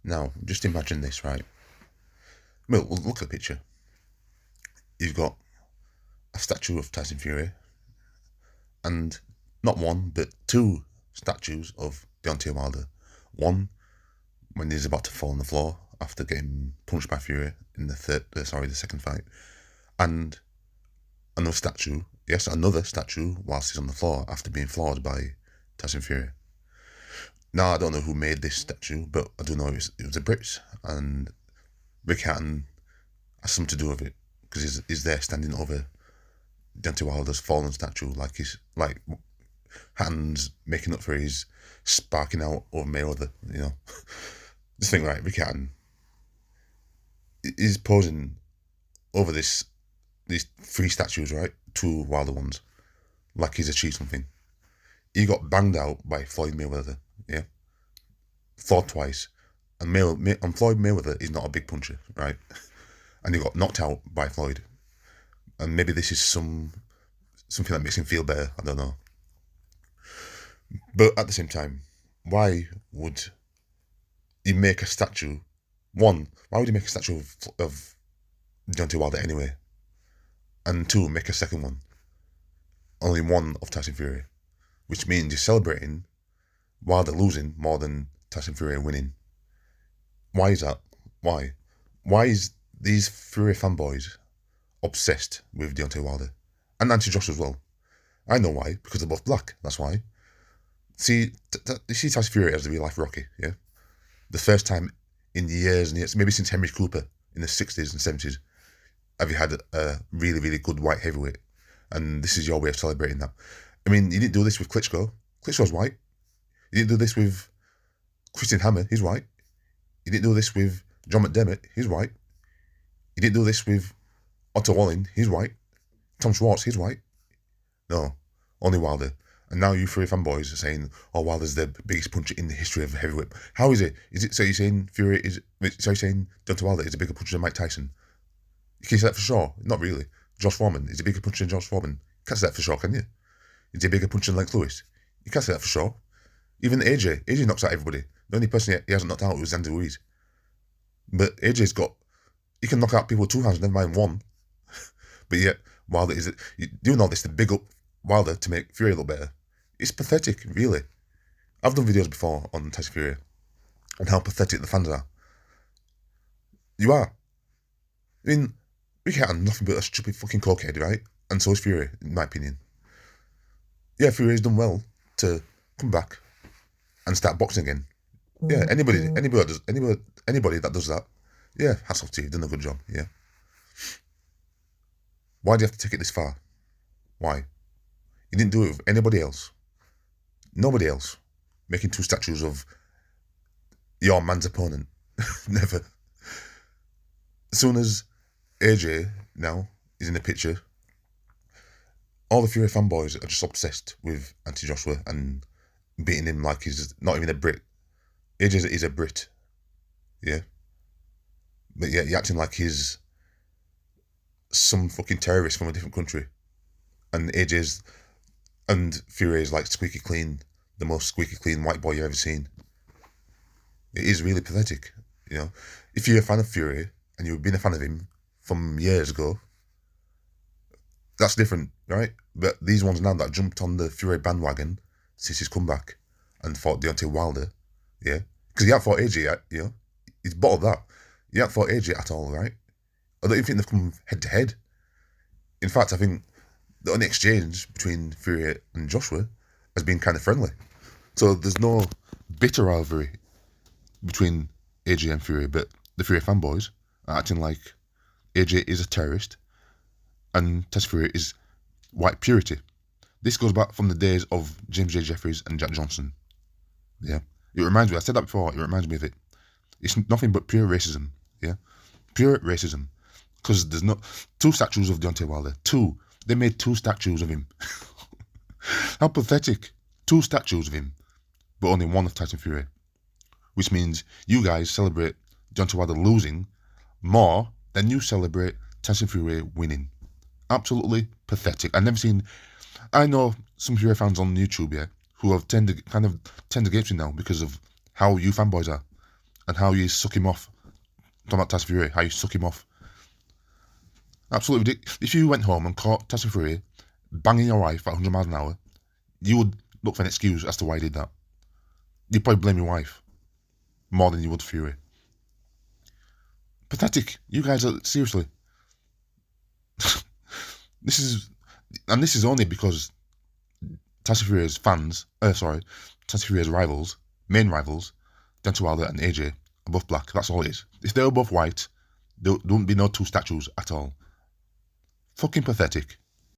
Now, just imagine this, right? Well, look at the picture. You've got a statue of Tyson Fury, and not one, but two statues of Deontay Wilder. One when he's about to fall on the floor after getting punched by Fury in the second fight, and another statue whilst he's on the floor after being floored by Tyson Fury. Now, I don't know who made this statue, but I do know it was the Brits, and Ricky Hatton has something to do with it, because he's there standing over Deontay Wilder's fallen statue, like Hatton's making up for his sparking out over Mayweather, you know. Just think, right, Ricky Hatton is posing over these three statues, right, two Wilder ones, like he's achieved something. He got banged out by Floyd Mayweather, yeah, floored twice, and Floyd Mayweather is not a big puncher, right, and he got knocked out by Floyd, and maybe this is something that makes him feel better, I don't know. But at the same time, why would he make a statue? One, why would he make a statue of Deontay Wilder anyway? And two, make a second one, only one of Tyson Fury, which means you're celebrating Wilder losing more than Tyson Fury winning. Why is that? Why? Why is these Fury fanboys obsessed with Deontay Wilder? And Anthony Joshua as well. I know why, because they're both black, that's why. See, you see Tyson Fury as the real life Rocky, yeah? The first time in years and years, maybe since Henry Cooper in the 60s and 70s, have you had a really, really good white heavyweight? And this is your way of celebrating that. I mean, you didn't do this with Klitschko. Klitschko's white. You didn't do this with Christian Hammer, he's white. You didn't do this with John McDermott, he's white. You didn't do this with Otto Walling, he's white. Tom Schwartz, he's white. No, only Wilder. And now you Fury fanboys are saying, oh, Wilder's the biggest puncher in the history of heavyweight. How is it? So you're saying Deontay Wilder is a bigger puncher than Mike Tyson? Can you say that for sure? Not really. Josh Foreman is a bigger puncher than Josh Foreman. You can't say that for sure, can you? Is he a bigger puncher than Lennox Lewis? You can't say that for sure. Even AJ knocks out everybody. The only person he hasn't knocked out was Xander Ruiz. But he can knock out people with two hands, never mind one. But yet, Wilder doing all this to big up Wilder to make Fury look better. It's pathetic, really. I've done videos before on Tyson Fury and how pathetic the fans are. You are. I mean, Ricky Hatton, nothing but a stupid fucking cokehead, right? And so is Fury, in my opinion. Yeah, Fury's done well to come back and start boxing again. Yeah, anybody that does that, yeah, hats off to you, done a good job, yeah. Why do you have to take it this far? Why? You didn't do it with anybody else. Nobody else. Making two statues of your man's opponent. Never. As soon as AJ now is in the picture, all the Fury fanboys are just obsessed with Anthony Joshua and beating him like he's not even a Brit. AJ is a Brit. Yeah. But yeah, you're acting like he's some fucking terrorist from a different country. And Fury is like squeaky clean, the most squeaky clean white boy you've ever seen. It is really pathetic, you know. If you're a fan of Fury and you've been a fan of him from years ago, that's different, right? But these ones now that jumped on the Fury bandwagon since his comeback and fought Deontay Wilder, yeah, because he hadn't fought AJ yet, you know. He's bottled that. He hadn't fought AJ at all, right? I don't even think they've come head to head. In fact, I think the only exchange between Fury and Joshua has been kind of friendly. So there's no bitter rivalry between AJ and Fury, but the Fury fanboys are acting like AJ is a terrorist and Tyson Fury is white purity. This goes back from the days of James J. Jeffries and Jack Johnson. Yeah. It reminds me, I said that before, it reminds me of it. It's nothing but pure racism. Yeah. Pure racism. Because there's no two statues of Deontay Wilder. Two. They made two statues of him. How pathetic. Two statues of him, but only one of Tyson Fury. Which means you guys celebrate Deontay Wilder losing more than you celebrate Tyson Fury winning. Absolutely pathetic. I know some Fury fans on YouTube, yeah, who have turned against me now because of how you fanboys are. and how you suck him off. Talking about Tyson Fury, how you suck him off. Absolutely ridiculous. If you went home and caught Tyson Fury banging your wife at 100 miles an hour, you would look for an excuse as to why he did that. You'd probably blame your wife more than you would Fury. Pathetic. You guys are, seriously. This is only because Tyson Fury's Tyson Fury's rivals, main rivals, Deontay Wilder and AJ, are both black. That's all it is. If they were both white, there wouldn't be no two statues at all. Fucking pathetic.